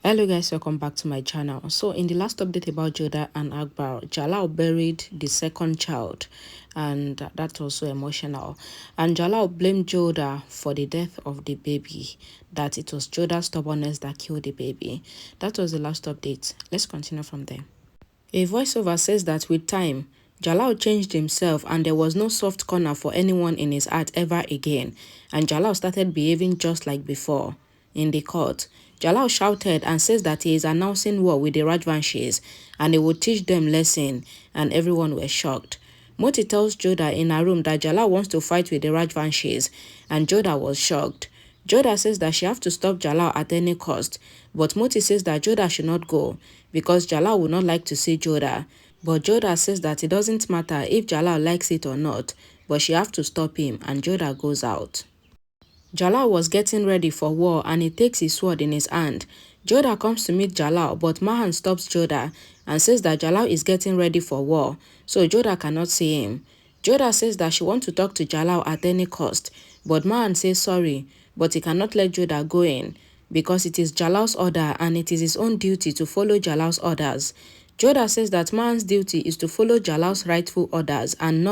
Hello guys, welcome back to my channel. So in the last update about JODHA and Akbar, Jalal buried the second child, and that was so emotional. And Jalal blamed JODHA for the death of the baby, that it was JODHA's stubbornness that killed the baby. That was the last update. Let's continue from there. A voiceover says that with time, Jalal changed himself and there was no soft corner for anyone in his heart ever again, and Jalal started behaving just like before. In the court, Jalal shouted and says that he is announcing war with the Rajvanshis and he would teach them lesson, and everyone was shocked. Moti tells JODHA in a room that Jalal wants to fight with the Rajvanshis, and JODHA was shocked. JODHA says that she has to stop Jalal at any cost, but Moti says that JODHA should not go because Jalal would not like to see JODHA. But JODHA says that it doesn't matter if Jalal likes it or not, but she has to stop him, and JODHA goes out. Jalal was getting ready for war and he takes his sword in his hand. JODHA comes to meet Jalal, but Mahan stops JODHA and says that Jalal is getting ready for war, so JODHA cannot see him. JODHA says that she wants to talk to Jalal at any cost, but Mahan says sorry, but he cannot let JODHA go in because it is Jalal's order and it is his own duty to follow Jalal's orders. JODHA says that Mahan's duty is to follow Jalal's rightful orders and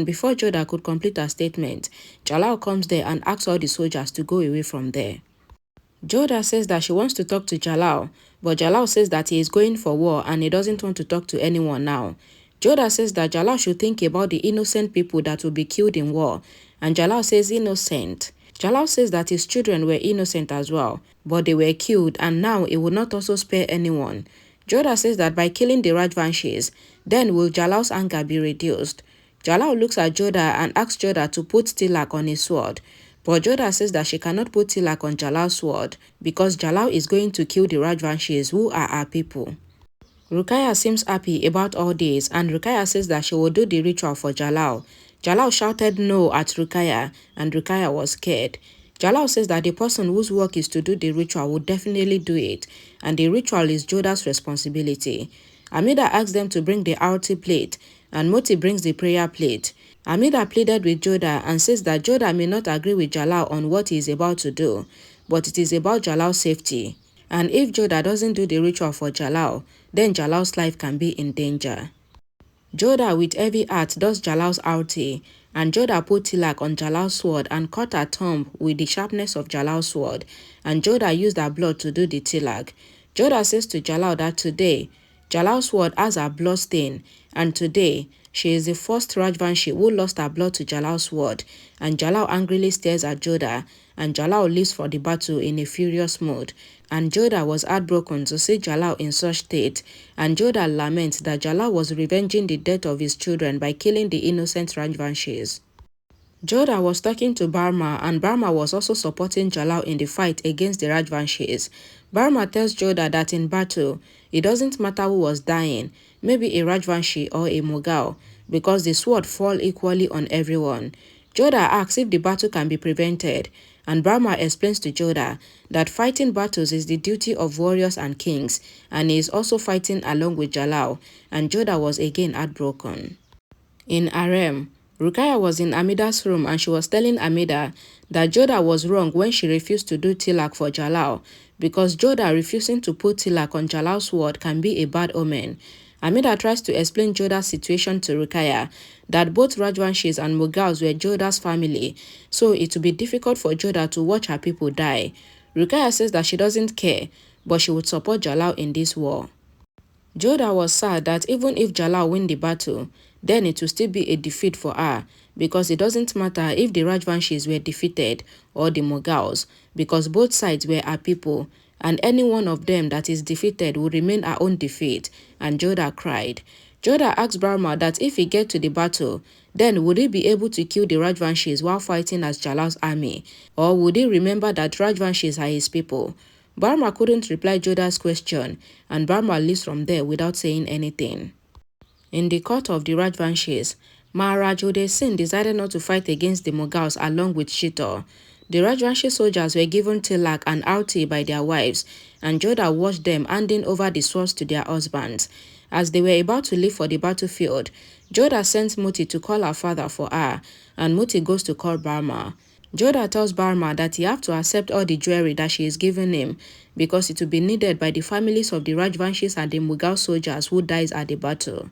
before JODHA could complete her statement, Jalal comes there and asks all the soldiers to go away from there. JODHA says that she wants to talk to Jalal, but Jalal says that he is going for war and he doesn't want to talk to anyone now. JODHA says that Jalal should think about the innocent people that will be killed in war, and Jalal says innocent. Jalal says that his children were innocent as well, but they were killed and now he would not also spare anyone. JODHA says that by killing the Rajvanshis, then will Jalal's anger be reduced. Jalal looks at JODHA and asks JODHA to put tilak on his sword, but JODHA says that she cannot put tilak on Jalal's sword because Jalal is going to kill the Rajvanshis, who are our people. Ruqayya seems happy about all this, and Ruqayya says that she will do the ritual for Jalal. Jalal shouted no at Ruqayya, and Ruqayya was scared. Jalal says that the person whose work is to do the ritual will definitely do it, and the ritual is JODHA's responsibility. Amida asks them to bring the arati plate, and Moti brings the prayer plate. Amida pleaded with JODHA and says that JODHA may not agree with Jalal on what he is about to do, but it is about Jalal's safety. And if JODHA doesn't do the ritual for Jalal, then Jalal's life can be in danger. JODHA with heavy heart does Jalal's arati, and JODHA put tilak on Jalal's sword and cut her thumb with the sharpness of Jalal's sword, and JODHA used her blood to do the tilak. JODHA says to Jalal that today, Jalal's sword has a blood stain, and today, she is the first Rajvanshi who lost her blood to Jalal's sword, and Jalal angrily stares at JODHA, and Jalal leaves for the battle in a furious mood, and JODHA was heartbroken to see Jalal in such state, and JODHA laments that Jalal was revenging the death of his children by killing the innocent Rajvanshis. JODHA was talking to Barma, and Barma was also supporting Jalal in the fight against the Rajvanshis. Barma tells JODHA that in battle, it doesn't matter who was dying, maybe a Rajvanshi or a Mughal, because the sword fall equally on everyone. JODHA asks if the battle can be prevented, and Barma explains to JODHA that fighting battles is the duty of warriors and kings, and he is also fighting along with Jalal, and JODHA was again heartbroken. In harem, Ruqayya was in Amida's room and she was telling Amida that JODHA was wrong when she refused to do tilak for Jalal, because JODHA refusing to put tilak on Jalal's sword can be a bad omen. Amida tries to explain JODHA's situation to Ruqayya, that both Rajvanshis and Mughals were JODHA's family, so it would be difficult for JODHA to watch her people die. Ruqayya says that she doesn't care, but she would support Jalal in this war. JODHA was sad that even if Jalal win the battle, then it will still be a defeat for her, because it doesn't matter if the Rajvanshis were defeated or the Mughals, because both sides were her people, and any one of them that is defeated will remain her own defeat, and JODHA cried. JODHA asked Barma that if he get to the battle, then would he be able to kill the Rajvanshis while fighting as Jalal's army, or would he remember that Rajvanshis are his people? Barma couldn't reply JODHA's question, and Barma leaves from there without saying anything. In the court of the Rajvanshis, Maharaj Uday Singh decided not to fight against the Mughals along with Chitor. The Rajvanshi soldiers were given tilak and arati by their wives, and JODHA watched them handing over the swords to their husbands. As they were about to leave for the battlefield, JODHA sent Moti to call her father for her, and Moti goes to call Barma. JODHA tells Barma that he have to accept all the jewelry that she is giving him because it will be needed by the families of the Rajvanshis and the Mughal soldiers who dies at the battle.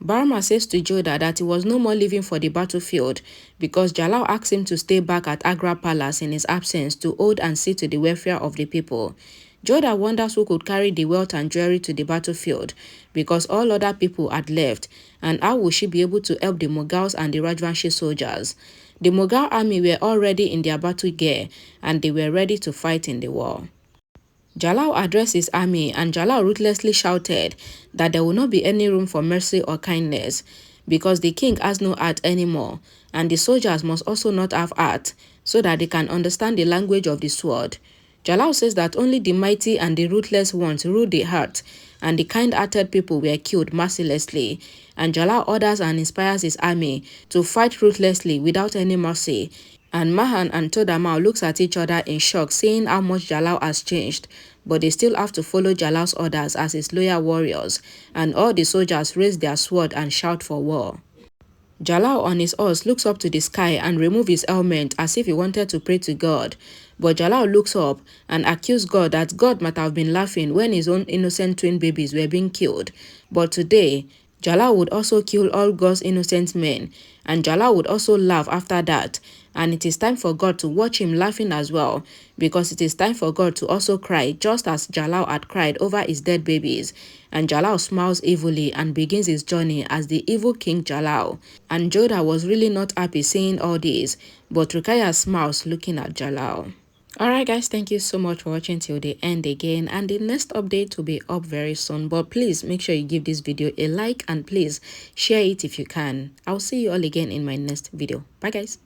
Barma says to JODHA that he was no more leaving for the battlefield because Jalal asked him to stay back at Agra Palace in his absence to hold and see to the welfare of the people. JODHA wonders who could carry the wealth and jewelry to the battlefield because all other people had left, and how would she be able to help the Mughals and the Rajvanshi soldiers? The Mughal army were already in their battle gear and they were ready to fight in the war. Jalal addressed his army and Jalal ruthlessly shouted that there will not be any room for mercy or kindness because the king has no heart anymore and the soldiers must also not have heart so that they can understand the language of the sword. Jalal says that only the mighty and the ruthless ones rule the heart and the kind-hearted people were killed mercilessly, and Jalal orders and inspires his army to fight ruthlessly without any mercy. And Mahan and Todamao looks at each other in shock, seeing how much Jalal has changed, but they still have to follow Jalal's orders as his loyal warriors, and all the soldiers raise their sword and shout for war. Jalal on his horse looks up to the sky and removes his helmet as if he wanted to pray to God. But Jalal looks up and accuses God that God might have been laughing when his own innocent twin babies were being killed. But today, Jalal would also kill all God's innocent men, and Jalal would also laugh after that. And it is time for God to watch him laughing as well, because it is time for God to also cry, just as Jalal had cried over his dead babies. And Jalal smiles evilly and begins his journey as the evil King Jalal. And JODHA was really not happy seeing all this, but Ruqayyah smiles looking at Jalal. Alright guys, thank you so much for watching till the end again, and the next update will be up very soon, but please make sure you give this video a like and please share it if you can. I'll see you all again in my next video. Bye guys.